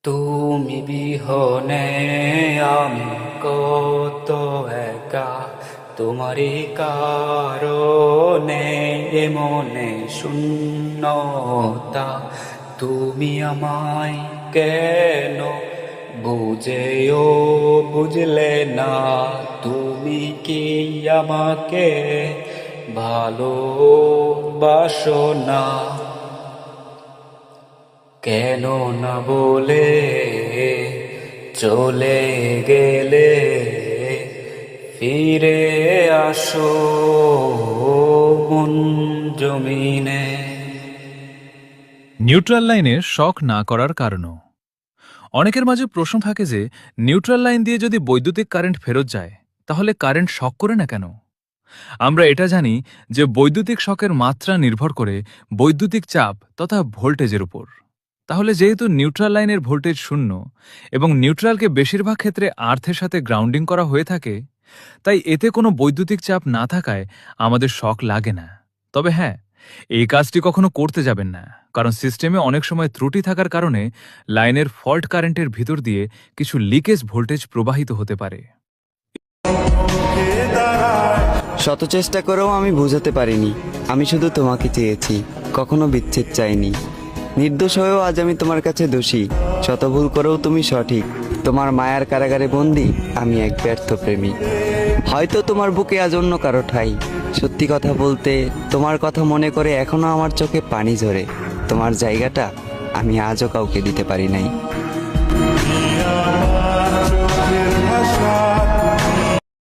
তুমি বিহনে আমি কত একা, তোমারই কারণে এ মনে শূন্যতা। তুমি আমায় কেন বুঝেও বুঝলে না? তুমি কি আমাকে ভালোবাসো না? কেন না বলে চলে গেলে? ফিরে আসো মন জমিনে। নিউট্রাল লাইনের শক না করার কারণও। অনেকের মাঝে প্রশ্ন থাকে যে নিউট্রাল লাইন দিয়ে যদি বৈদ্যুতিক কারেন্ট ফেরত যায় তাহলে কারেন্ট শক করে না কেন? আমরা এটা জানি যে বৈদ্যুতিক শকের মাত্রা নির্ভর করে বৈদ্যুতিক চাপ তথা ভোল্টেজের উপর। তাহলে যেহেতু নিউট্রাল লাইনের ভোল্টেজ শূন্য এবং নিউট্রালকে বেশিরভাগ ক্ষেত্রে আর্থের সাথে গ্রাউন্ডিং করা হয়ে থাকে, তাই এতে কোনো বৈদ্যুতিক চাপ না থাকায় আমাদের শক লাগে না। তবে হ্যাঁ, এই কাজটি কখনো করতে যাবেন না, কারণ সিস্টেমে অনেক সময় ত্রুটি থাকার কারণে লাইনের ফল্ট কারেন্টের ভিতর দিয়ে কিছু লিকেজ ভোল্টেজ প্রবাহিত হতে পারে। শত চেষ্টা করেও আমি বোঝাতে পারিনি। আমি শুধু তোমাকে চেয়েছি, কখনো বিচ্ছেদ চাইনি। নির্দোষ হয়েও আজ আমি তোমার কাছে দোষী। শত ভুল করেও তুমি সঠিক। তোমার মায়ার কারাগারে বন্দি আমি এক ব্যর্থ প্রেমিক। হয়তো তোমার বুকে আজ অন্য কারো ঠাই। সত্যি কথা বলতে, তোমার কথা মনে করে এখনো আমার চোখে পানি ঝরে। তোমার জায়গাটা আমি আজও কাউকে দিতে পারি নাই।